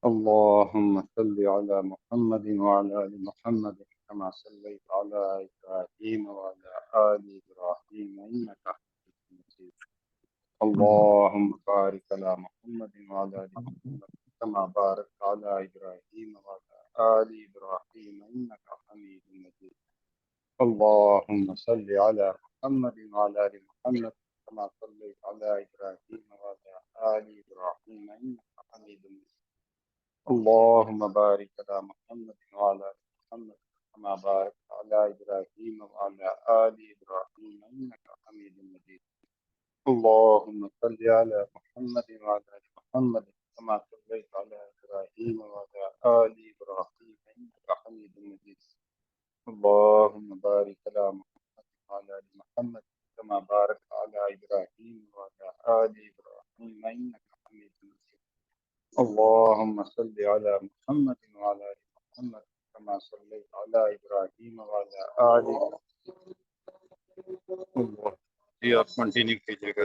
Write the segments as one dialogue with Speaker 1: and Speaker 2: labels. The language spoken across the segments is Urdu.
Speaker 1: اللهم صل على محمد وعلى آل محمد كما صليت على إبراهيم وعلى آل إبراهيم إنك حميد مجيد. اللهم بارك على محمد وعلى آل محمد كما باركت على إبراهيم وعلى آل إبراهيم إنك حميد مجيد. اللهم صل على محمد وعلى آل محمد كما صليت على إبراهيم وعلى آل إبراهيم إنك حميد مجيد. اللهم بارك على محمد وعلى آل محمد كما باركت على إبراهيم وعلى آل إبراهيم إنك حميد مجيد. اللهم صل على محمد وعلى آل محمد كما صليت على إبراهيم وعلى آل إبراهيم إنك حميد مجيد. اللهم بارك على محمد وعلى آل محمد كما باركت على إبراهيم وعلى آل إبراهيم إنك حميد مجيد. اللهم صل على محمد وعلى آل محمد كما صليت على إبراهيم وعلى آل إبراهيم. جی آپ کنٹینیو کیجیے گا.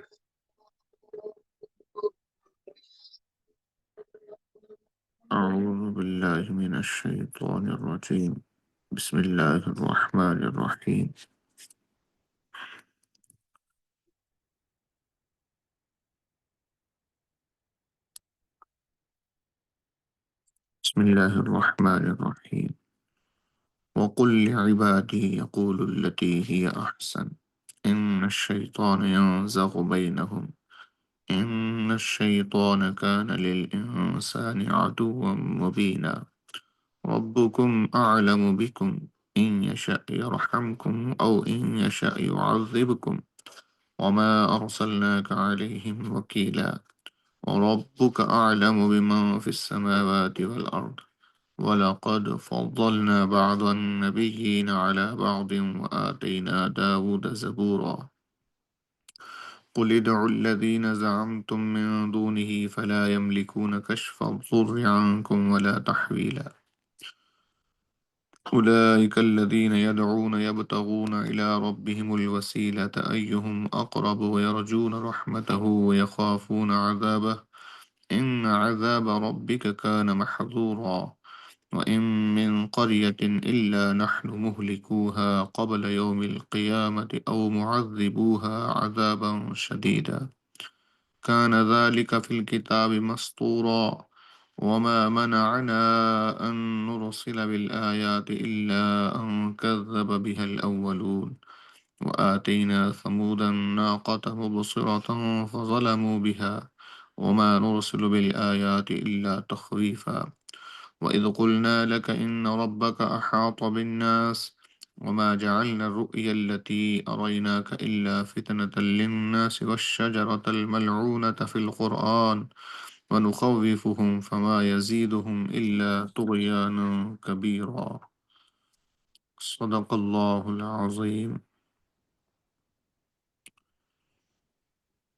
Speaker 2: أعوذ بالله من الشيطان الرجيم بسم الله الرحمن الرحيم بسم الله الرحمن الرحيم وقل لعبادي يقولوا التي هي أحسن إن الشيطان ينزغ بينهم إن الشيطان كان للإنسان عدوا مبينا ربكم أعلم بكم إن يشأ يرحمكم أو إن يشأ يعذبكم وما أرسلناك عليهم وكيلا وربك أعلم بمن في السماوات والأرض وَلَقَدْ فَضَّلْنَا بَعْضَ النَّبِيِّينَ عَلَى بَعْضٍ وَآتَيْنَا دَاوُودَ زَبُورًا قُلِ ادْعُوا الَّذِينَ زَعَمْتُم مِّن دُونِهِ فَلَا يَمْلِكُونَ كَشْفَ الضُّرِّ عَنكُمْ وَلَا تَحْوِيلًا أُولَئِكَ الَّذِينَ يَدْعُونَ يَبْتَغُونَ إِلَى رَبِّهِمُ الْوَسِيلَةَ أَيُّهُمْ أَقْرَبُ وَيَرْجُونَ رَحْمَتَهُ وَيَخَافُونَ عَذَابَهُ إِنَّ عَذَابَ رَبِّكَ كَانَ مَحْذُورًا وَإِن مِّن قَرْيَةٍ إِلَّا نَحْنُ مُهْلِكُوهَا قَبْلَ يَوْمِ الْقِيَامَةِ أَوْ مُعَذِّبُوهَا عَذَابًا شَدِيدًا كَانَ ذَلِكَ فِي الْكِتَابِ مَسْطُورًا وَمَا مَنَعَنَا أَن نُّرْسِلَ بِالْآيَاتِ إِلَّا أَن كَذَّبَ بِهَا الْأَوَّلُونَ وَآتَيْنَا ثَمُودَ النَّاقَةَ مُبْصِرَةً فَظَلَمُوا بِهَا وَمَا نُرْسِلُ بِالْآيَاتِ إِلَّا تَخْوِيفًا وَإِذْ قُلْنَا لَكَ إِنَّ رَبَّكَ أَحَاطَ بِالنَّاسِ وَمَا جَعَلْنَا الرُّؤْيَا الَّتِي أَرَيْنَاكَ إِلَّا فِتْنَةً لِلنَّاسِ وَالشَّجَرَةَ الْمَلْعُونَةَ فِي الْقُرْآنِ وَنُخَوِّفُهُمْ فَمَا يَزِيدُهُمْ إِلَّا طُغْيَانًا كَبِيرًا صدق اللہ العظیم.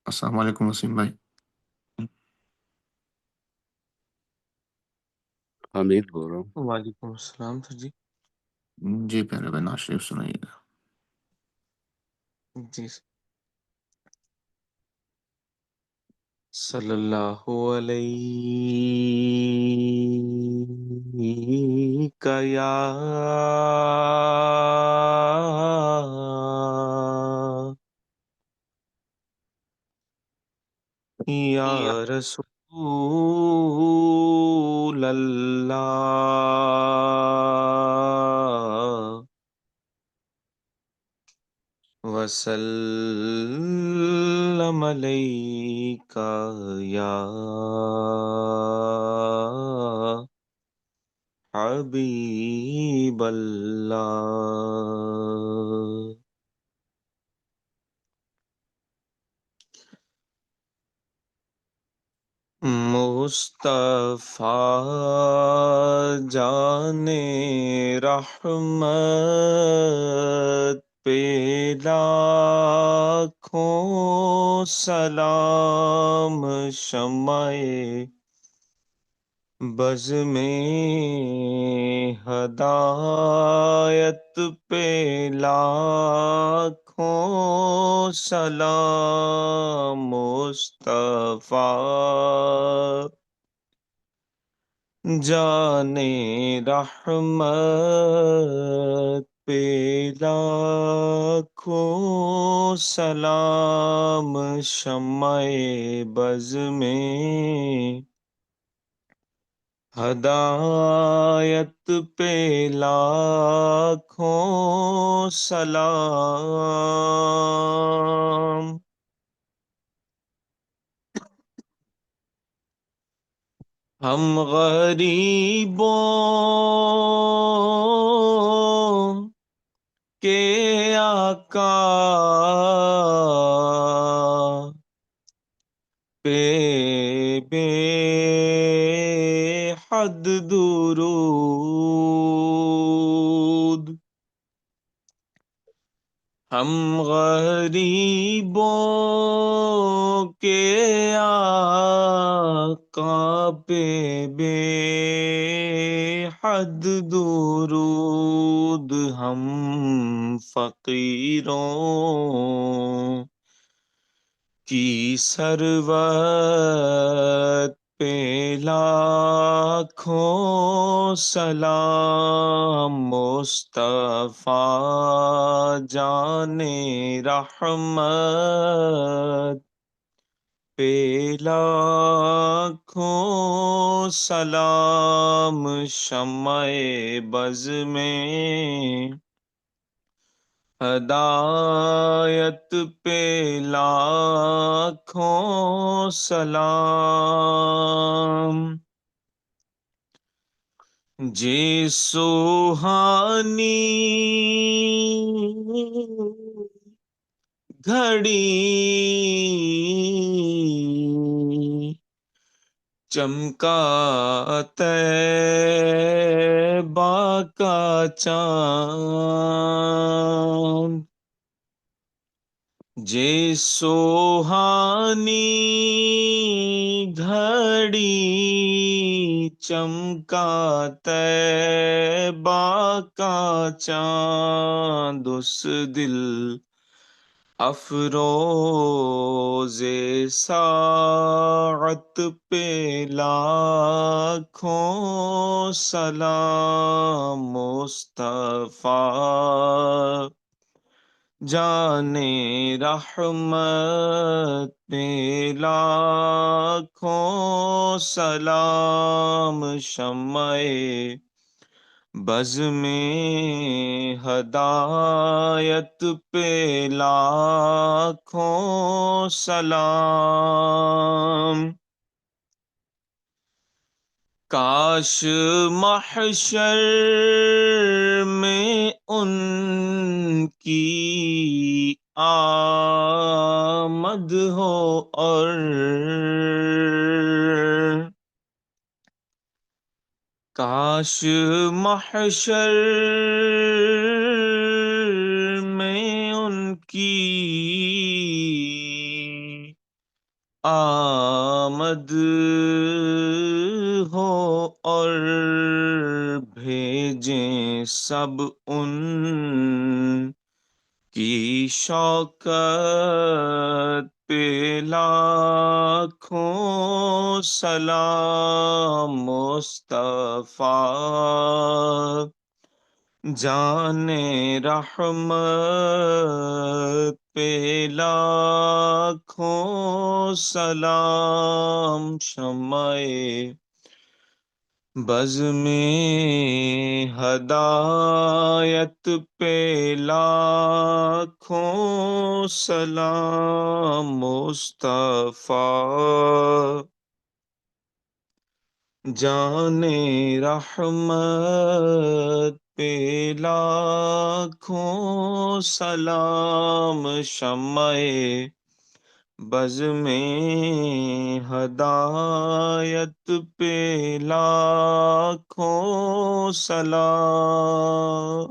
Speaker 2: السلام علیکم وسیم بھائی.
Speaker 3: حمید بول رہا ہوں.
Speaker 4: وعلیکم السلام سر جی.
Speaker 2: جی پیارے بھائی ناز شریف سنائیے گا.
Speaker 4: جی صلی اللہ علیہ یا رسول اللہ وسلم علیک یا حبیب اللہ. مصطفیٰ جان رحمت پہ لاکھوں سلام شمع بز میں ہدایت پہ لاکھوں سلام مصطفیٰ جانے رحمت پہ لاکھوں سلام، شمع بز میں ہدایت پہ لاکھوں سلام۔ ہم غریبوں کے آقا پہ بے حد درود، ہم غریبوں کے آقا پہ بے حد درود، ہم فقیروں کی ثروت پہ لاکھوں سلام، مصطفیٰ جان رحمت پہ لاکھوں سلام، شمع بز میں ہدایت پہ لاکھوں سلام۔ جی سوہانی گھڑی چمکا طیبہ کا چاند، جے سوہانی گھڑی چمکا طیبہ کا چاند، اس دل افروز ساعت پہ لاکھوں سلام، مصطفیٰ جان رحمت پہ لاکھوں سلام، شمع بز میں ہدایت پہ لاکھوں سلام۔ کاش محشر میں ان کی آمد ہو اور کاش محشر میں ان کی آمد ہو اور بھیجیں سب ان کی شوکت پہ لاکھوں سلام، مصطفیٰ جان رحمت پہ لاکھوں سلام، شمع بز میں ہدایت پہ لاکھوں سلام، مصطفیٰ جان رحمت پہ لاکھوں سلام، شمع بز میں ہدایت پہ لاکھوں سلام۔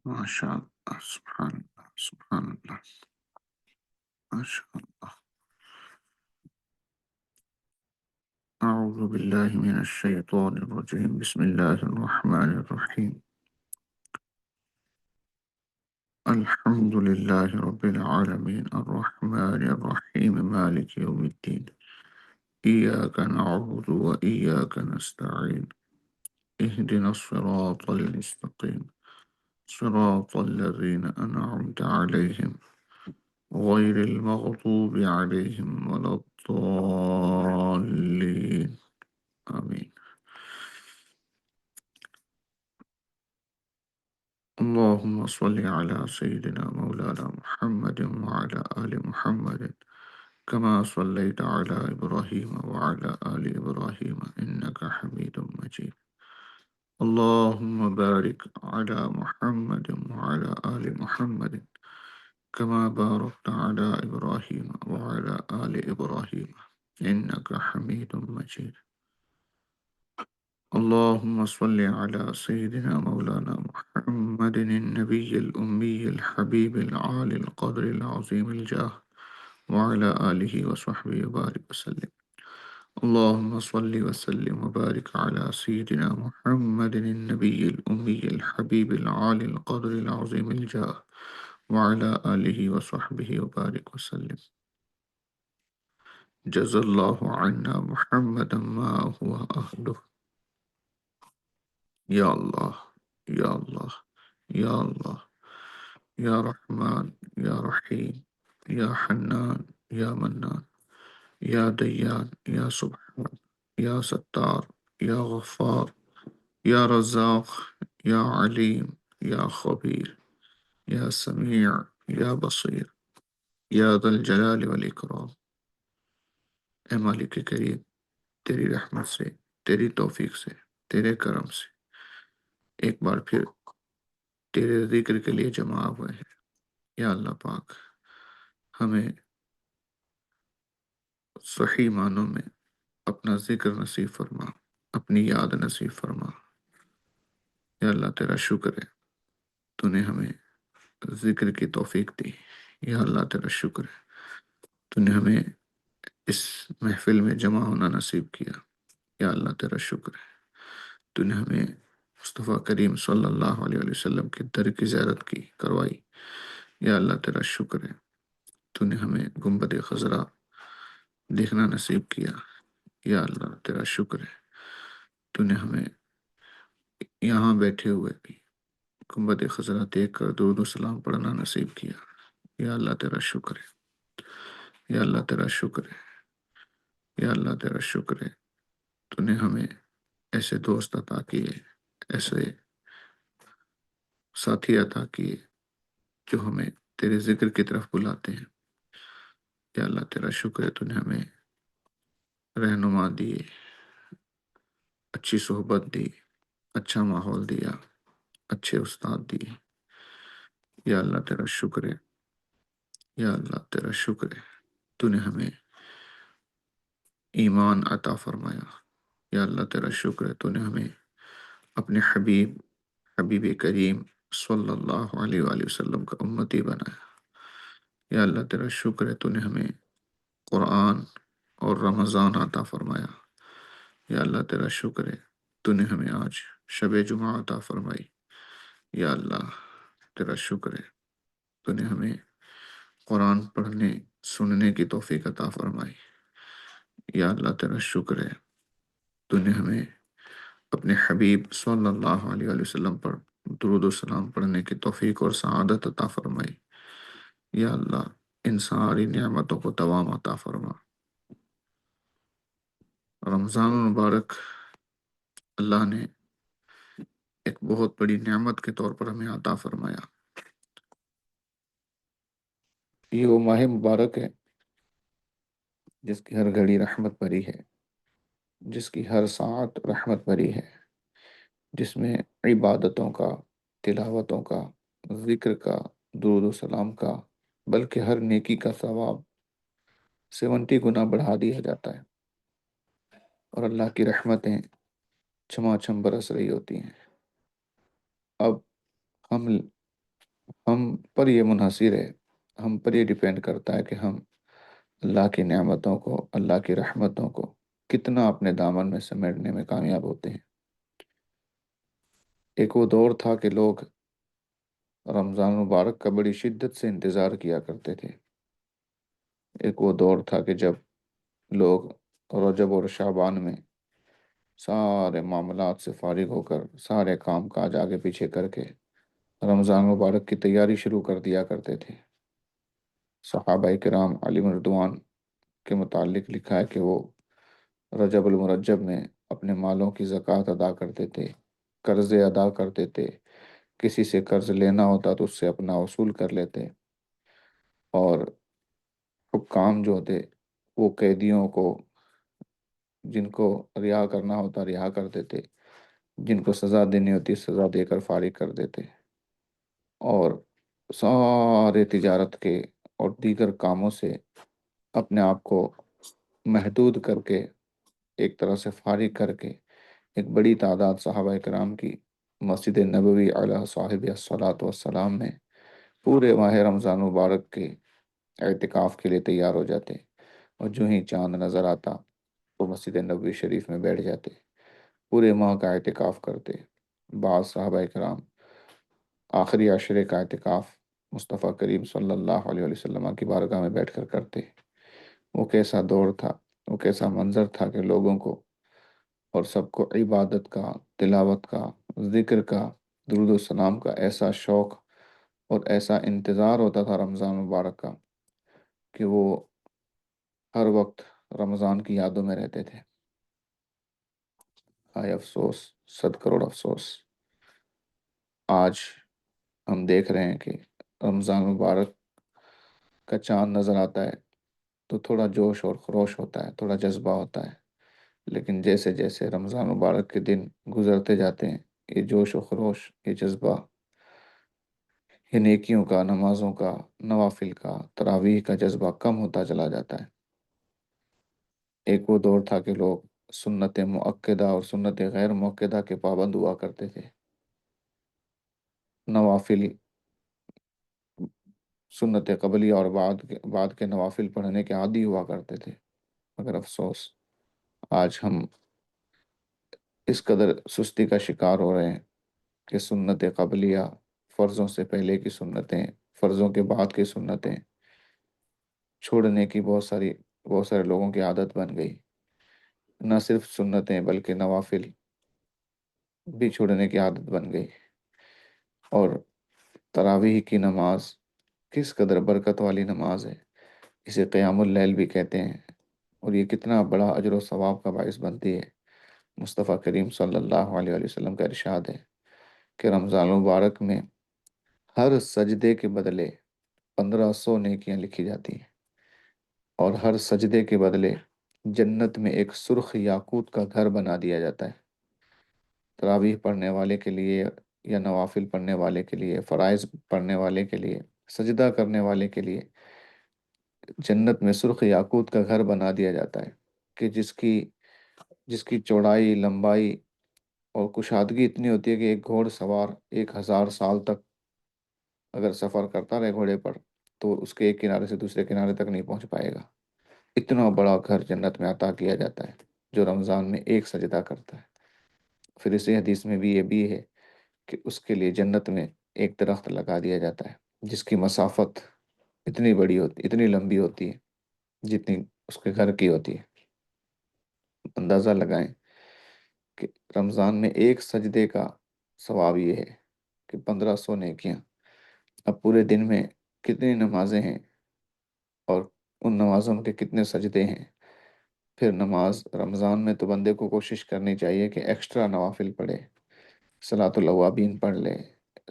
Speaker 2: ماشاء اللہ، سبحان اللہ، سبحان اللہ، ماشاء اللہ۔ اعوذ باللہ من الشیطان الرجیم، بسم اللہ الرحمن الرحیم، الحمد للہ رب العالمین، الرحمن الرحیم، مالک یوم الدین، إياك نعبد وإياك نستعين اهدنا الصراط المستقيم صراط الذين أنعمت عليهم غير المغضوب عليهم ولا الضالين آمين. اللهم صل على سيدنا مولانا محمد وعلى آل محمد كما صليت على إبراهيم وعلى آل إبراهيم إنك حميد مجيد. اللهم بارك على محمد وعلى آل محمد كما باركت على إبراهيم وعلى آل إبراهيم إنك حميد مجيد. اللهم صل على سيدنا مولانا محمد النبي الأمي الحبيب العالي القدر العظيم الجاه وعلى آله وصحبه وبارك وسلم. اللهم صل وسلم وبارك على سيدنا محمد النبي الأمي الحبيب العالي القدر العظيم الجاه وعلى آله وصحبه وبارك وسلم. جزا الله عنا محمدا ما هو أهله. یا اللہ یا اللہ یا اللہ یا رحمان یا رحیم یا حنان یا منان یا دیان یا سبحان یا ستار یا غفار یا رزاق یا علیم یا خبیر یا سمیع یا بصیر یا ذا الجلال والاکرام. اے مالک کریم، تیری رحمت سے، تیری توفیق سے، تیرے کرم سے ایک بار پھر تیرے ذکر کے لیے جمع ہوئے ہیں. یا اللہ پاک، ہمیں صحیح معنوں میں اپنا ذکر نصیب فرما، اپنی یاد نصیب فرما. یا اللہ تیرا شکر ہے، تو نے ہمیں ذکر کی توفیق دی. یا اللہ تیرا شکر ہے، تو نے ہمیں اس محفل میں جمع ہونا نصیب کیا. یا اللہ تیرا شکر ہے، تو نے ہمیں مصطفیٰ کریم صلی اللہ علیہ وسلم کے در کی زیارت کی کروائی. یا اللہ تیرا شکر ہے، تو نے ہمیں گنبد خضرا دیکھنا نصیب کیا. یا اللہ تیرا شکر ہے، تو نے ہمیں یہاں بیٹھے ہوئے بھی گنبد خضرا دیکھ کر درود و سلام پڑھنا نصیب کیا. یا اللہ تیرا شکر ہے، یا اللہ تیرا شکر ہے، یا اللہ تیرا شکر ہے، تو نے ہمیں ایسے دوست عطا کیے، ایسے ساتھی عطا کیے جو ہمیں تیرے ذکر کی طرف بلاتے ہیں. یا اللہ تیرا شکر ہے، تو نے ہمیں رہنما دیے، اچھی صحبت دی، اچھا ماحول دیا، اچھے استاد دیے. یا اللہ تیرا شکر ہے، یا اللہ تیرا شکر ہے، تو نے ہمیں ایمان عطا فرمایا. یا اللہ تیرا شکر ہے، تو نے ہمیں اپنے حبیب کریم صلی اللہ علیہ وآلہ وسلم کا امتی بنایا. یا اللہ تیرا شکر ہے، تو نے ہمیں قرآن اور رمضان عطا فرمایا. یا اللہ تیرا شکر ہے، تو نے ہمیں آج شب جمعہ عطا فرمائی. یا اللہ تیرا شکر ہے، تو نے ہمیں قرآن پڑھنے سننے کی توفیق عطا فرمائی. یا اللہ تیرا شکر ہے، تو نے ہمیں اپنے حبیب صلی اللہ علیہ وآلہ وسلم پر درود و سلام پڑھنے کی توفیق اور سعادت عطا فرمائی. یا اللہ ان ساری نعمتوں کو دوام عطا فرما. رمضان المبارک اللہ نے ایک بہت بڑی نعمت کے طور پر ہمیں عطا فرمایا. یہ وہ ماہ مبارک ہے جس کی ہر گھڑی رحمت بھری ہے، جس کی ہر ساعت رحمت بھری ہے، جس میں عبادتوں کا، تلاوتوں کا، ذکر کا، درود و سلام کا، بلکہ ہر نیکی کا ثواب 70 گنا بڑھا دیا جاتا ہے، اور اللہ کی رحمتیں چھما چھم برس رہی ہوتی ہیں. اب ہم پر یہ منحصر ہے، ہم پر یہ ڈیپینڈ کرتا ہے کہ ہم اللہ کی نعمتوں کو، اللہ کی رحمتوں کو کتنا اپنے دامن میں سمیٹنے میں کامیاب ہوتے ہیں. ایک وہ دور تھا کہ لوگ رمضان مبارک کا بڑی شدت سے انتظار کیا کرتے تھے. ایک وہ دور تھا کہ جب لوگ رجب اور شعبان میں سارے معاملات سے فارغ ہو کر، سارے کام کاج آگے پیچھے کر کے رمضان مبارک کی تیاری شروع کر دیا کرتے تھے۔ صحابہ کرام علیہم رضوان کے متعلق لکھا ہے کہ وہ رجب المرجب میں اپنے مالوں کی زکوٰۃ ادا کرتے تھے، قرضے ادا کرتے تھے، کسی سے قرض لینا ہوتا تو اس سے اپنا وصول کر لیتے، اور حکام جو ہوتے وہ قیدیوں کو، جن کو رہا کرنا ہوتا رہا کرتے تھے، جن کو سزا دینی ہوتی سزا دے کر فارغ کر دیتے، اور سارے تجارت کے اور دیگر کاموں سے اپنے آپ کو محدود کر کے، ایک طرح سے فارغ کر کے، ایک بڑی تعداد صحابہ کرام کی مسجد نبوی علیہ صاحب الصلاۃ والسلام میں پورے ماہ رمضان مبارک کے اعتکاف کے لیے تیار ہو جاتے، اور جو ہی چاند نظر آتا وہ مسجد نبوی شریف میں بیٹھ جاتے، پورے ماہ کا اعتکاف کرتے۔ بعض صحابہ کرام آخری عشرے کا اعتکاف مصطفیٰ کریم صلی اللہ علیہ وسلم کی بارگاہ میں بیٹھ کر کرتے۔ وہ کیسا دور تھا، وہ کیسا منظر تھا کہ لوگوں کو اور سب کو عبادت کا، تلاوت کا، ذکر کا، درود و سلام کا ایسا شوق اور ایسا انتظار ہوتا تھا رمضان مبارک کا کہ وہ ہر وقت رمضان کی یادوں میں رہتے تھے۔ ہائے افسوس، 100 کروڑ افسوس، آج ہم دیکھ رہے ہیں کہ رمضان مبارک کا چاند نظر آتا ہے تو تھوڑا جوش اور خروش ہوتا ہے، تھوڑا جذبہ ہوتا ہے، لیکن جیسے جیسے رمضان مبارک کے دن گزرتے جاتے ہیں، یہ جوش و خروش، یہ جذبہ، یہ نیکیوں کا، نمازوں کا، نوافل کا، تراویح کا جذبہ کم ہوتا چلا جاتا ہے۔ ایک وہ دور تھا کہ لوگ سنت مؤکدہ اور سنت غیر مؤکدہ کے پابند ہوا کرتے تھے، نوافل، سنت قبلیہ اور بعد کے نوافل پڑھنے کے عادی ہوا کرتے تھے، مگر افسوس آج ہم اس قدر سستی کا شکار ہو رہے ہیں کہ سنت قبلیہ، فرضوں سے پہلے کی سنتیں، فرضوں کے بعد کی سنتیں چھوڑنے کی بہت سارے لوگوں کی عادت بن گئی۔ نہ صرف سنتیں بلکہ نوافل بھی چھوڑنے کی عادت بن گئی، اور تراویح کی نماز کس قدر برکت والی نماز ہے، اسے قیام اللیل بھی کہتے ہیں، اور یہ کتنا بڑا اجر و ثواب کا باعث بنتی ہے۔ مصطفیٰ کریم صلی اللہ علیہ وسلم کا ارشاد ہے کہ رمضان مبارک میں ہر سجدے کے بدلے 1500 نیکیاں لکھی جاتی ہیں، اور ہر سجدے کے بدلے جنت میں ایک سرخ یاقوت کا گھر بنا دیا جاتا ہے۔ تراویح پڑھنے والے کے لیے یا نوافل پڑھنے والے کے لیے، فرائض پڑھنے والے کے لیے، سجدہ کرنے والے کے لیے جنت میں سرخ یاقوت کا گھر بنا دیا جاتا ہے کہ جس کی چوڑائی، لمبائی اور کشادگی اتنی ہوتی ہے کہ ایک گھوڑ سوار 1000 سال تک اگر سفر کرتا رہے گھوڑے پر تو اس کے ایک کنارے سے دوسرے کنارے تک نہیں پہنچ پائے گا۔ اتنا بڑا گھر جنت میں عطا کیا جاتا ہے جو رمضان میں ایک سجدہ کرتا ہے۔ پھر اسی حدیث میں بھی یہ بھی ہے کہ اس کے لیے جنت میں ایک درخت لگا دیا جاتا ہے جس کی مسافت اتنی بڑی ہوتی، اتنی لمبی ہوتی ہے جتنی اس کے گھر کی ہوتی ہے۔ اندازہ لگائیں کہ رمضان میں ایک سجدے کا ثواب یہ ہے کہ 1500 نیکیاں۔ اب پورے دن میں کتنی نمازیں ہیں اور ان نمازوں کے کتنے سجدے ہیں۔ پھر نماز رمضان میں تو بندے کو کوشش کرنی چاہیے کہ ایکسٹرا نوافل پڑھے، صلاۃ الاوابین پڑھ لے،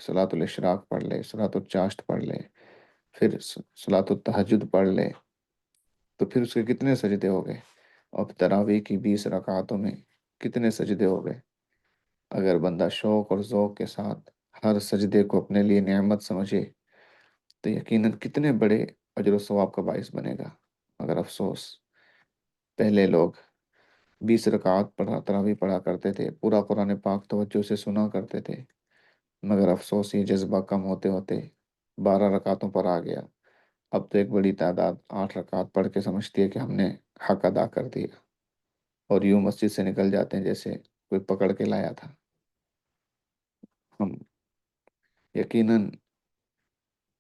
Speaker 2: صلاۃ الاشراق پڑھ لے، صلاۃ الچاشت پڑھ لے، پھر صلاۃ التہجد پڑھ لے، تو پھر اس کے کتنے سجدے ہو گئے، اور تراویح کی 20 رکعتوں میں کتنے سجدے ہو گئے۔ اگر بندہ شوق اور ذوق کے ساتھ ہر سجدے کو اپنے لیے نعمت سمجھے تو یقیناً کتنے بڑے اجر و ثواب کا باعث بنے گا۔ مگر افسوس پہلے لوگ 20 رکعت تراویح پڑھا کرتے تھے، پورا قرآن پاک توجہ سے سنا کرتے تھے، مگر افسوس یہ جذبہ کم ہوتے ہوتے 12 رکعتوں پر آ گیا۔ اب تو ایک بڑی تعداد 8 رکعت پڑھ کے سمجھتی ہے کہ ہم نے حق ادا کر دیا، اور یوں مسجد سے نکل جاتے ہیں جیسے کوئی پکڑ کے لایا تھا۔ ہم یقیناً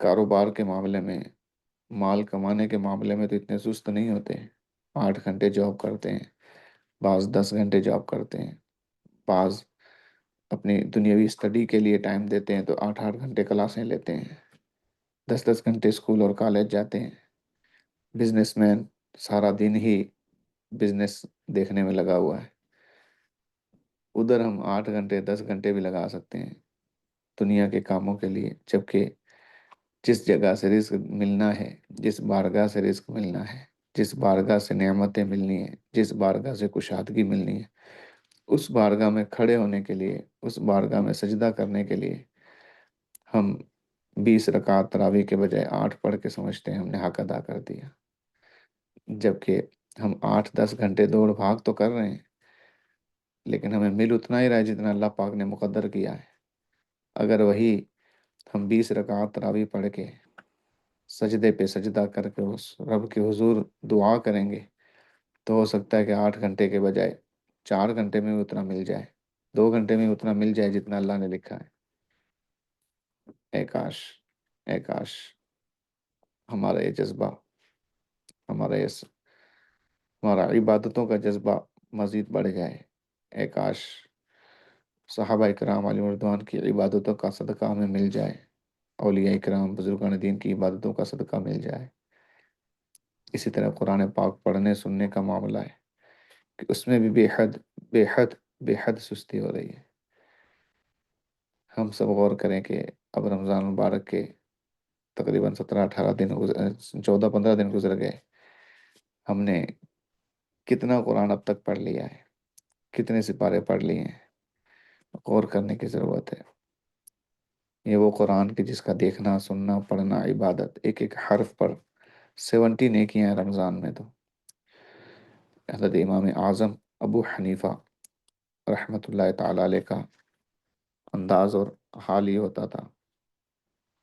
Speaker 2: کاروبار کے معاملے میں، مال کمانے کے معاملے میں تو اتنے سست نہیں ہوتے ہیں، 8 گھنٹے جاب کرتے ہیں، بعض 10 گھنٹے جاب کرتے ہیں، بعض اپنی دنیاوی اسٹڈی کے لیے ٹائم دیتے ہیں تو 8 گھنٹے کلاسیں لیتے ہیں، 10 گھنٹے اسکول اور کالج جاتے ہیں۔ بزنس مین سارا دن ہی بزنس دیکھنے میں لگا ہوا ہے، ادھر ہم 8 گھنٹے 10 گھنٹے بھی لگا سکتے ہیں دنیا کے کاموں کے لیے، جبکہ جس جگہ سے رزق ملنا ہے، جس بارگاہ سے رزق ملنا ہے، جس بارگاہ سے نعمتیں ملنی ہیں، جس بارگاہ سے کشادگی ملنی ہے، اس بارگاہ میں کھڑے ہونے کے لیے، اس بارگاہ میں سجدہ کرنے کے لیے ہم 20 رکعت تراویح کے بجائے 8 پڑھ کے سمجھتے ہیں ہم نے حق ادا کر دیا، جبکہ ہم 8-10 گھنٹے دوڑ بھاگ تو کر رہے ہیں، لیکن ہمیں مل اتنا ہی رہا ہے جتنا اللہ پاک نے مقدر کیا ہے۔ اگر وہی ہم 20 رکعت تراویح پڑھ کے سجدے پہ سجدہ کر کے اس رب کے حضور دعا کریں گے تو ہو سکتا ہے کہ 8 گھنٹے کے بجائے 4 گھنٹے میں اتنا مل جائے، 2 گھنٹے میں اتنا مل جائے جتنا اللہ نے لکھا ہے۔ اے کاش، اے کاش ہمارا یہ جذبہ، ہمارا ہمارا عبادتوں کا جذبہ مزید بڑھ جائے۔ اے کاش صحابہ کرام علیہ رضوان کی عبادتوں کا صدقہ ہمیں مل جائے، اولیاء کرام بزرگان دین کی عبادتوں کا صدقہ مل جائے۔ اسی طرح قرآن پاک پڑھنے سننے کا معاملہ ہے کہ اس میں بھی بے حد سستی ہو رہی ہے۔ ہم سب غور کریں کہ اب رمضان مبارک کے تقریباً 17-18 دن 14-15 دن گزر گئے، ہم نے کتنا قرآن اب تک پڑھ لیا ہے، کتنے سپارے پڑھ لیے ہیں، غور کرنے کی ضرورت ہے۔ یہ وہ قرآن کی جس کا دیکھنا سننا پڑھنا عبادت، ایک ایک حرف پر 70 نیکیاں ہیں رمضان میں۔ تو حضرت امام اعظم ابو حنیفہ رحمۃ اللہ تعالی علیہ کا انداز اور حال یہ ہوتا تھا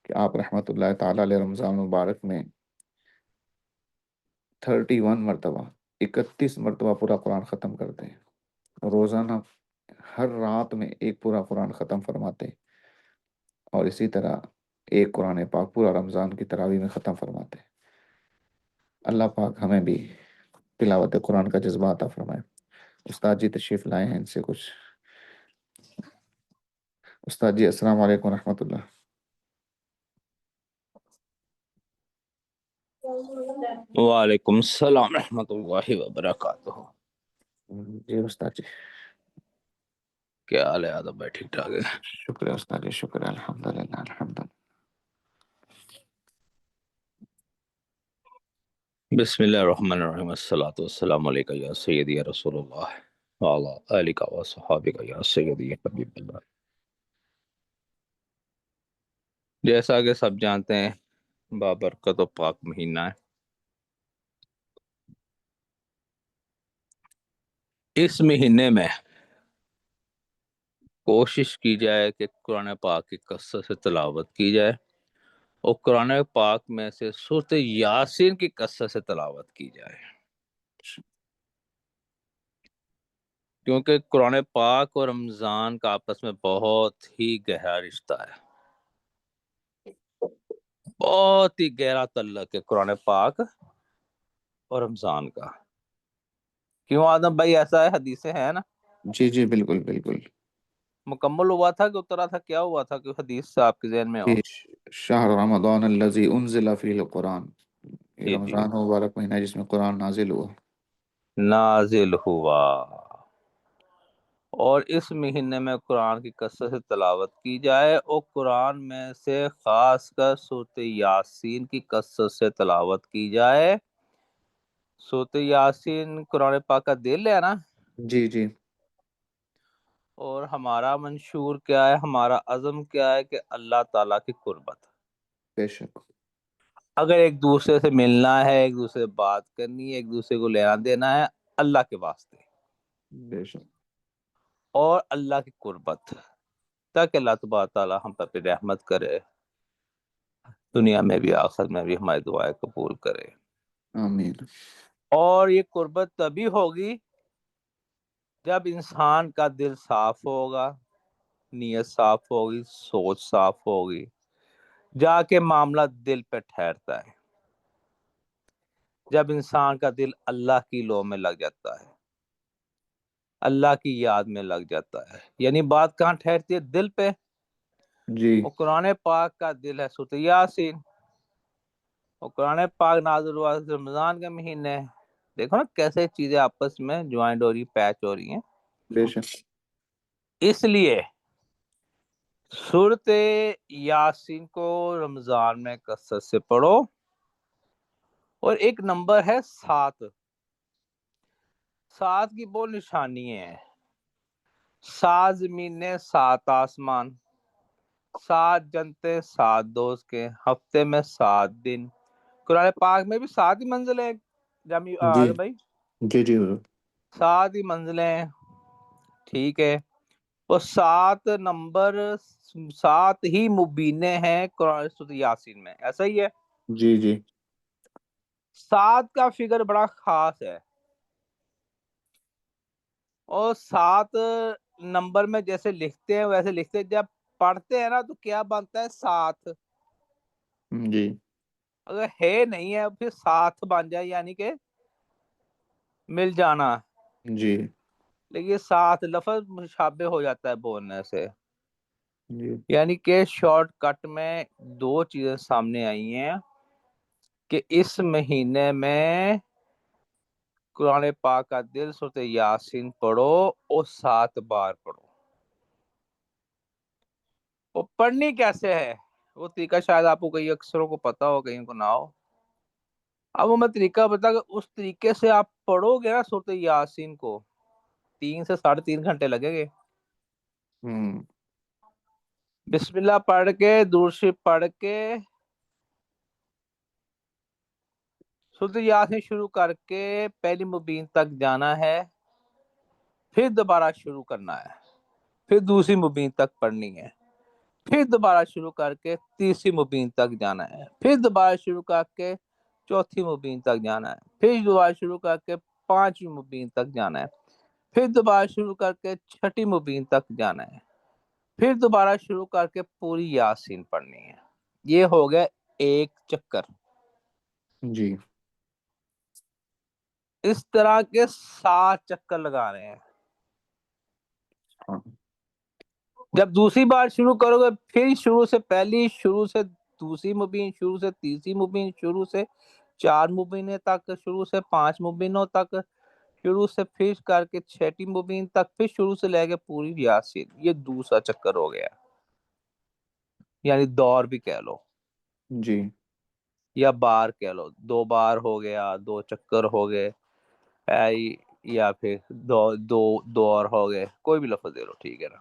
Speaker 2: کہ آپ رحمۃ اللہ تعالی علیہ رمضان مبارک میں 31 مرتبہ 31 مرتبہ پورا قرآن ختم کرتے ہیں، روزانہ ہر رات میں ایک پورا قرآن ختم فرماتے، اور اسی طرح ایک قرآن پاک پورا رمضان کی تراویح میں ختم فرماتے۔ اللہ پاک ہمیں بھی تلاوت قرآن کا جذبہ عطا فرمائے۔ استاد جی تشریف لائے ہیں، ان سے کچھ۔ استاد جی السلام علیکم ورحمۃ اللہ۔
Speaker 3: وعلیکم السلام رحمۃ اللہ وبرکاتہ۔
Speaker 2: جی استاد جی،
Speaker 3: کیا حال ہے آدم بھائی؟ ٹھیک ٹھاک ہے؟
Speaker 2: شکریہ استاد جی، شکریہ، الحمدللہ الحمدللہ۔
Speaker 3: بسم اللہ الرحمن الرحیم، الصلاۃ والسلام علیکہ یا سیدی یا رسول اللہ وعلی آلہ وصحابہ یا سیدی یا حبیب اللہ۔ جیسا کہ سب جانتے ہیں بابرکت و پاک مہینہ ہے۔ اس مہینے میں کوشش کی جائے کہ قرآن پاک کی کثرت سے تلاوت کی جائے، اور قرآن پاک میں سے سورۃ یاسین کی کثرت سے تلاوت کی جائے، کیونکہ قرآن پاک اور رمضان کا آپس میں بہت ہی گہرا رشتہ ہے، بہت ہی گہرا تعلق ہے قرآن پاک اور رمضان کا۔ کیوں آدم بھائی؟ ایسا ہے، حدیثیں ہیں نا؟
Speaker 2: جی جی بالکل بالکل۔
Speaker 3: مکمل ہوا تھا کہ اترا تھا؟ کیا ہوا تھا کہ حدیث سے آپ کے ذہن میں ہو؟
Speaker 2: کہ شہر رمضان الذی انزل فیہ القرآن، یہ
Speaker 3: جی جی،
Speaker 2: رمضان مبارک مہینہ ہے جس میں قرآن نازل ہوا۔
Speaker 3: نازل ہوا، اور اس مہینے میں قرآن کی کثرت سے تلاوت کی جائے، اور قرآن میں سے خاص کر سورۃ یاسین کی کثرت سے تلاوت کی جائے۔ سورۃ یاسین قرآن پاک کا دل ہے نا،
Speaker 2: جی جی
Speaker 3: اور ہمارا منشور کیا ہے، ہمارا عزم کیا ہے کہ اللہ تعالیٰ کی قربت۔
Speaker 2: بے شک
Speaker 3: اگر ایک دوسرے سے ملنا ہے، ایک دوسرے سے بات کرنی ہے، ایک دوسرے کو لینا دینا ہے اللہ کے واسطے
Speaker 2: بے شک۔
Speaker 3: اور اللہ کی قربت، تاکہ اللہ تبارک تعالیٰ ہم پر رحمت کرے، دنیا میں بھی آخرت میں بھی ہماری دعائیں قبول کرے۔
Speaker 2: آمین۔
Speaker 3: اور یہ قربت تبھی ہوگی جب انسان کا دل صاف ہوگا، نیت صاف ہوگی، سوچ صاف ہوگی، جا کے معاملہ دل پہ ٹھہرتا ہے۔ جب انسان کا دل اللہ کی لو میں لگ جاتا ہے، اللہ کی یاد میں لگ جاتا ہے، یعنی بات کہاں ٹھہرتی ہے؟ دل پہ۔
Speaker 2: جی
Speaker 3: وہ قرآن پاک کا دل ہے سورۃ یاسین، اور قرآن پاک نازل ہوا رمضان کے مہینے۔ دیکھو نا کیسے چیزیں آپس میں جوائنٹ ہو رہی، پیچ ہو رہی ہیں۔
Speaker 2: بے شک
Speaker 3: اس لیے سورۃ یاسین کو رمضان میں کثرت سے پڑھو۔ اور ایک نمبر ہے 7۔ 7 کی بہت نشانی ہے۔ 7 زمینیں، 7 آسمان، 7 جنتیں، 7 دوست کے، ہفتے میں 7 دن۔ قرآن پاک میں بھی 7 ہی منزلیں ہیں جامی
Speaker 2: جی
Speaker 3: عالم بھائی،
Speaker 2: جی جی حضور
Speaker 3: 7 ہی منزلیں، ٹھیک ہے۔ اور 7 نمبر، 7 ہی مبینے ہیں قرآن سورۃ یاسین میں، ایسا ہی ہے۔
Speaker 2: جی جی
Speaker 3: 7 کا فگر بڑا خاص ہے، اور 7 نمبر میں جیسے لکھتے ہیں ویسے لکھتے ہیں، جب پڑھتے ہیں نا تو کیا بنتا ہے؟ 7۔
Speaker 2: جی
Speaker 3: اگر ہے نہیں ہے پھر 7 بن جائے، یعنی کہ مل جانا،
Speaker 2: جی
Speaker 3: لیکن 7 لفظ مشابہ ہو جاتا ہے بولنے سے،
Speaker 2: جی
Speaker 3: یعنی کہ شارٹ کٹ میں 2 چیزیں سامنے آئی ہیں کہ اس مہینے میں قرآن پاک کا دل سورۃ یاسین پڑھو اور 7 بار پڑھو۔ وہ پڑھنی کیسے ہے؟ وہ طریقہ شاید آپ کو کئی اکثروں کو پتا ہو، کہیں کو نہ ہو۔ اب وہ میں طریقہ بتا کہ اس طریقے سے آپ پڑھو گے نا سورۃ یاسین کو، 3 سے 3.5 گھنٹے لگیں گے۔
Speaker 2: ہوں
Speaker 3: بسم اللہ پڑھ کے، درود شریف پڑھ کے، سورۃ یاسین شروع کر کے پہلی مبین تک جانا ہے، پھر دوبارہ شروع کرنا ہے، پھر دوسری مبین تک پڑھنی ہے، پھر دوبارہ شروع کر کے تیسری مبین تک جانا ہے، پھر دوبارہ شروع کر کے چوتھی مبین تک جانا ہے، پھر دوبارہ شروع کر کے 5ویں مبین تک جانا ہے، پھر دوبارہ شروع کر کے 6ٹھی مبین تک جانا ہے، پھر دوبارہ شروع کر کے پوری یاسین پڑھنی ہے۔ یہ ہو گیا ایک چکر۔
Speaker 2: جی
Speaker 3: اس طرح کے 7 چکر لگا رہے ہیں۔
Speaker 2: ہاں
Speaker 3: جب دوسری بار شروع کرو گے پھر شروع سے پہلی، شروع سے دوسری مبین، شروع سے تیسری مبین، شروع سے 4 مبینیں تک، شروع سے 5 مبینوں تک، شروع سے پھر کر کے 6ٹھی مبین تک، پھر شروع سے لے کے پوری یاسین۔ یہ دوسرا چکر ہو گیا، یعنی دور بھی کہہ لو
Speaker 2: جی
Speaker 3: یا بار کہہ لو، 2 بار ہو گیا، 2 چکر ہو گئے، یا پھر دو دور ہو گئے، کوئی بھی لفظ دے لو، ٹھیک ہے نا۔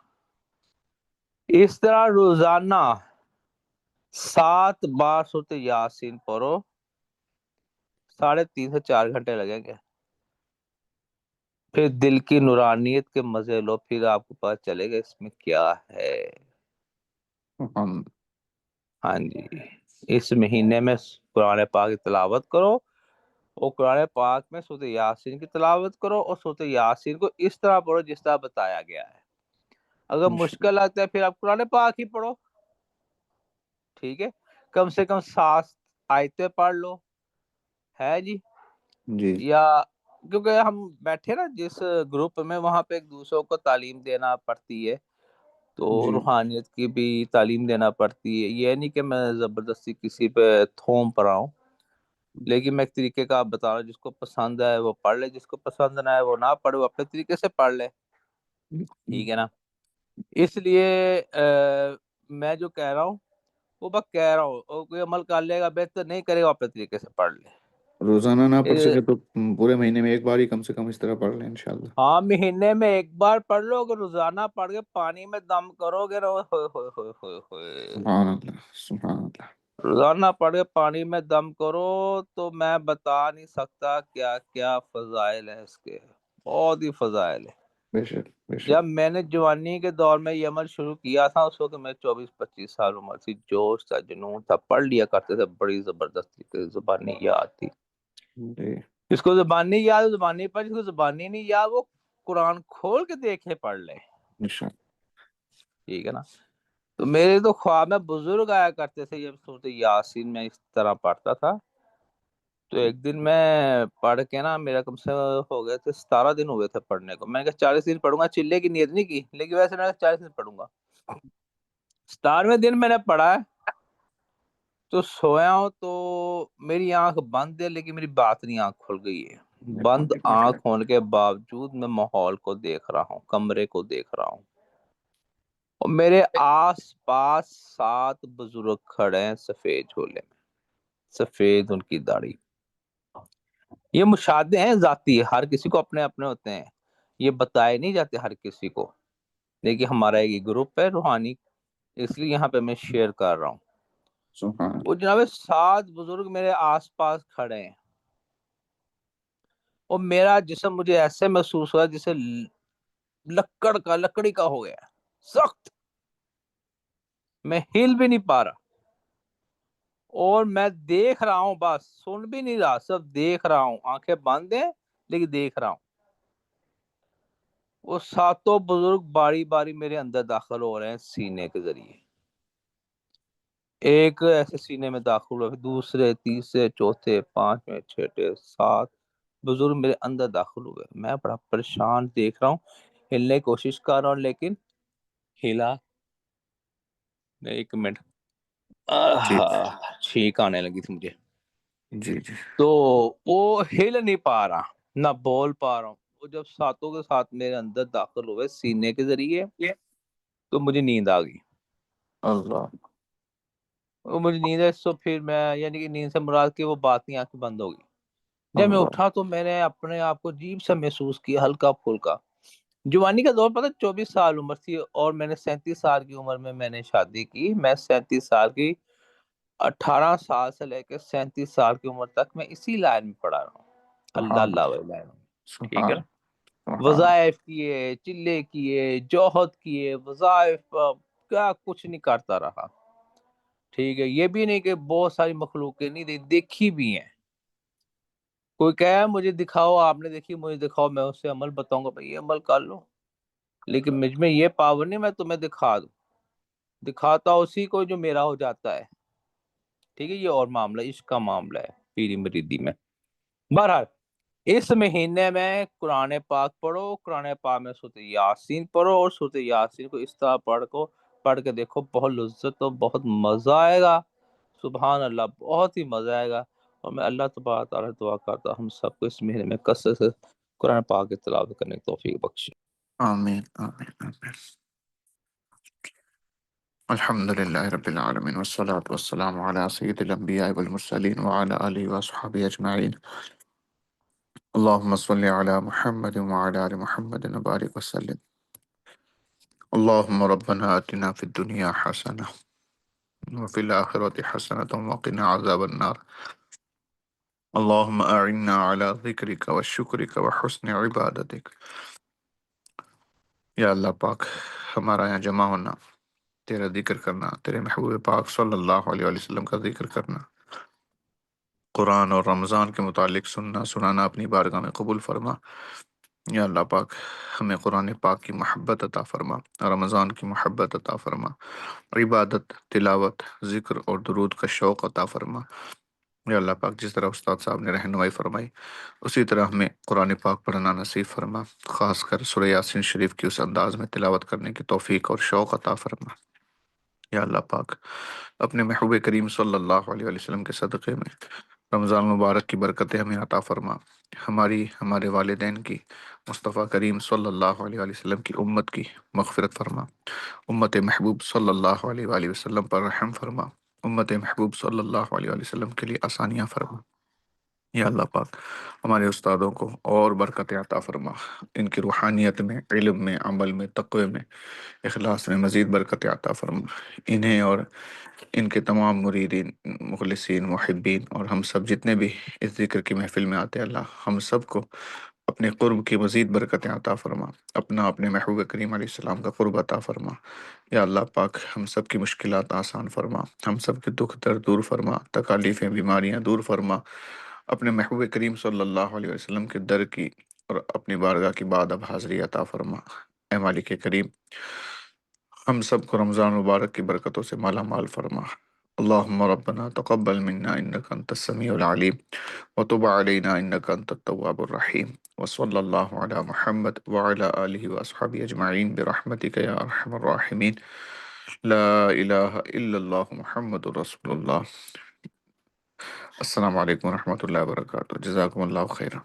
Speaker 3: اس طرح روزانہ 7 بار سورۃ یاسین پڑھو، 3.5 سے 4 گھنٹے لگیں گے۔ پھر دل کی نورانیت کے مزے لو، پھر آپ کو پتہ چلے گا اس میں کیا ہے۔
Speaker 2: ہم
Speaker 3: ہاں جی، اس مہینے میں قرآن پاک کی تلاوت کرو، اور قرآن پاک میں سورۃ یاسین کی تلاوت کرو، اور سورۃ یاسین کو اس طرح پڑھو جس طرح بتایا گیا ہے۔ اگر مشکل آتا ہے پھر آپ قرآن پاک ہی پڑھو، ٹھیک ہے، کم سے کم 7 آیتیں پڑھ لو، ہے جی۔
Speaker 2: جی
Speaker 3: یا کیونکہ ہم بیٹھے نا جس گروپ میں، وہاں پہ ایک دوسروں کو تعلیم دینا پڑتی ہے، تو
Speaker 2: جی
Speaker 3: روحانیت کی بھی تعلیم دینا پڑتی ہے۔ یہ نہیں کہ میں زبردستی کسی پہ تھوم پڑا ہوں، لیکن میں ایک طریقے کا آپ بتا رہا ہوں، جس کو پسند ہے وہ پڑھ لے، جس کو پسند نہ ہے وہ نہ پڑھے، وہ اپنے طریقے سے پڑھ لے، ٹھیک ہے نا۔ اس لیے میں جو کہہ رہا ہوں وہ بس کہہ رہا ہوں، اور کوئی عمل کر لے گا بہتر، نہیں کرے گا اپنے طریقے سے پڑھ لے۔
Speaker 2: روزانہ نہ پڑھ سکے تو پورے مہینے میں ایک بار ہی کم سے کم اس طرح پڑھ لیں انشاءاللہ۔
Speaker 3: ہاں، مہینے میں ایک بار پڑھ لو، اگر روزانہ پڑھ کے پانی میں دم کرو گے نا، ہوئے ہوئے ہوئے ہوئے ہوئے،
Speaker 2: سبحان اللہ سبحان اللہ
Speaker 3: روزانہ پڑھ کے پانی میں دم کرو تو میں بتا نہیں سکتا کیا کیا فضائل ہیں اس کے، بہت ہی فضائل ہے۔
Speaker 2: بے شک بے شک
Speaker 3: جب میں نے جوانی کے دور میں یہ عمل شروع کیا تھا، اس وقت میں 24-25 سال عمر تھی، جوش تھا، جنون تھا، پڑھ لیا کرتے تھے بڑی زبردستی، زبانی یاد تھی۔
Speaker 2: جی
Speaker 3: جس کو زبانی یاد زبانی پڑھ، جس کو زبانی نہیں یاد وہ قرآن کھول کے دیکھے پڑھ لے،
Speaker 2: انشاءاللہ
Speaker 3: ٹھیک ہے نا۔ تو میرے تو خواب میں بزرگ آیا کرتے تھے، جب سورۃ یاسین میں اس طرح پڑھتا تھا تو ایک دن میں پڑھ کے نا، میرا کم سے ہو گئے تھے 17 دن ہوئے تھے پڑھنے کو. میں نے کہا 40 دن پڑھوں گا، چلے کی نیت نہیں کی، لیکن ویسے میں نے 40 دن پڑھوں گا. 17ویں دن میں نے پڑھا ہے تو سویا ہوں، تو میری آنکھ بند ہے لیکن میری باطنی آنکھ کھل گئی ہے. بند آنکھ ہونے کے باوجود میں ماحول کو دیکھ رہا ہوں، کمرے کو دیکھ رہا ہوں، اور میرے آس پاس 7 بزرگ کھڑے ہیں سفید جھولے میں، سفید ان کی داڑھی. یہ مشاہدے ہیں ذاتی، ہر کسی کو اپنے اپنے ہوتے ہیں، یہ بتائے نہیں جاتے ہر کسی کو، لیکن ہمارا ایک گروپ ہے روحانی، اس لیے یہاں پہ میں شیئر کر رہا ہوں.
Speaker 2: سبحان
Speaker 3: وہ جناب 7 بزرگ میرے آس پاس کھڑے ہیں، اور میرا جسم مجھے ایسے محسوس ہوا جیسے لکڑی کا ہو گیا سخت، میں ہل بھی نہیں پا رہا، اور میں دیکھ رہا ہوں، بس سن بھی نہیں رہا، صرف دیکھ رہا ہوں، آنکھیں بند ہیں لیکن دیکھ رہا ہوں. وہ 7 بزرگ باری باری میرے اندر داخل ہو رہے ہیں سینے کے ذریعے. ایک ایسے سینے میں داخل ہوا، دوسرے، تیسرے، چوتھے، 5ویں، 6ویں، 7 بزرگ میرے اندر داخل ہوئے. میں بڑا پریشان دیکھ رہا ہوں، ہلنے کی کوشش کر رہا ہوں لیکن ہلا نہیں. 1 منٹ،
Speaker 2: جی
Speaker 3: چھینک آنے لگی تھی مجھے،
Speaker 2: جی جی
Speaker 3: تو وہ ہل نہیں پا رہا، نہ بول پا رہا ہوں. وہ جب 7 کے ساتھ میرے اندر داخل ہوئے سینے کے ذریعے تو مجھے نیند آ گئی.
Speaker 2: اللہ.
Speaker 3: وہ مجھے نیند ہے، تو پھر میں، یعنی کہ نیند سے مراد کہ وہ بات نہیں، آنکھیں بند ہو گئی. جب میں
Speaker 2: اللہ.
Speaker 3: اٹھا تو میں نے اپنے آپ کو عجیب سا محسوس کیا، ہلکا پھلکا. جوانی کا دور، پتہ 24 سال عمر تھی، اور میں نے 37 سال کی عمر میں نے شادی کی. میں 37 سال کی 18 سال سے لے کے 37 سال کی عمر تک میں اسی لائن میں پڑا رہا ہوں. اللہ
Speaker 2: سبحان
Speaker 3: اللہ والی لائن میں. ٹھیک ہے
Speaker 2: سبحان
Speaker 3: نا؟
Speaker 2: سبحان.
Speaker 3: وظائف کیے، چلے کیے، جوہد کیے، وظائف، کیا کچھ نہیں کرتا رہا. ٹھیک ہے، یہ بھی نہیں کہ بہت ساری مخلوقیں نہیں دیکھی بھی ہیں. کوئی کہے مجھے دکھاؤ، آپ نے دیکھی، مجھے دکھاؤ، میں اسے عمل بتاؤں گا، بھائی یہ عمل کر لو، لیکن مجھ میں یہ پاور نہیں میں تمہیں دکھا دوں. دکھاتا اسی کو جو میرا ہو جاتا ہے. ٹھیک ہے، یہ اور معاملہ، عشق کا معاملہ ہے پیری مریدی میں. بہرحال اس مہینے میں قرآن پاک پڑھو، قرآن پاک میں سورۃ یاسین پڑھو، اور سورۃ یاسین کو اس طرح پڑھ کے دیکھو، بہت لذت اور بہت مزہ آئے گا. سبحان اللہ، بہت ہی مزہ آئے گا. اور میں اللہ تبارک تعالیٰ دعا کرتا ہم سب کو اس مہینے میں کثرت سے قرآن پاک کی تلاوت کرنے کی توفیق بخشے.
Speaker 2: آمین آمین آمین. الحمد لله رب العالمين والصلاة والسلام على سيد الأنبياء والمرسلين وعلى آله وصحبه أجمعين. اللهم صل على محمد وعلى آل محمد وبارك وسلم. اللهم ربنا آتنا في الدنيا حسنة وفي الآخرة حسنة وقنا عذاب النار. اللهم أعنا على ذكرك وشكرك وحسن عبادتك. یا اللہ پاک، ہمارا یہاں جمع ہونا، تیرا ذکر کرنا، تیرے محبوب پاک صلی اللہ علیہ وسلم کا ذکر کرنا، قرآن اور رمضان کے متعلق سنانا اپنی بارگاہ میں قبول فرما. یا اللہ پاک، ہمیں قرآن پاک کی محبت عطا فرما، رمضان کی محبت عطا فرما، عبادت، تلاوت، ذکر اور درود کا شوق عطا فرما. یا اللہ پاک، جس طرح استاد صاحب نے رہنمائی فرمائی اسی طرح ہمیں قرآن پاک پڑھنا نصیب فرما، خاص کر سورہ یاسین شریف کی اس انداز میں تلاوت کرنے کی توفیق اور شوق عطا فرما. یا اللہ پاک، اپنے محبوب کریم صلی اللہ علیہ وسلم کے صدقے میں رمضان مبارک کی برکتیں ہمیں عطا فرما. ہمارے والدین کی، مصطفیٰ کریم صلی اللہ علیہ وسلم کی امت کی مغفرت فرما. امت محبوب صلی اللہ علیہ وآلہ وسلم پر رحم فرما. امت محبوب صلی اللہ علیہ وسلم کے لیے آسانیاں فرما. یا اللہ پاک، ہمارے استادوں کو اور برکت عطا فرما، ان کی روحانیت میں، علم میں، عمل میں، تقوی میں، اخلاص میں مزید برکت عطا فرما. انہیں اور ان کے تمام مریدین، مخلصین، محبین اور ہم سب جتنے بھی اس ذکر کی محفل میں آتے ہیں، اللہ ہم سب کو اپنے قرب کی مزید برکتیں عطا فرما. اپنے محبوب کریم علیہ السلام کا قرب عطا فرما. یا اللہ پاک، ہم سب کی مشکلات آسان فرما، ہم سب کے دکھ درد دور فرما، تکالیفیں، بیماریاں دور فرما. اپنے محبوب کریم صلی اللہ علیہ وسلم کے در کی اور اپنی بارگاہ کی بعد اب حاضری عطا فرما. اے مالک کریم، ہم سب کو رمضان مبارک کی برکتوں سے مالا مال فرما. اللهم ربنا تقبل منا إنك أنت السميع العليم وتب علينا إنك أنت التواب الرحيم وصلى الله على محمد وعلى آله وأصحابه أجمعين برحمتك يا أرحم الراحمين لا إله إلا الله محمد رسول الله. السلام علیکم ورحمۃ اللہ وبرکاتہ. جزاکم اللہ خیرہ.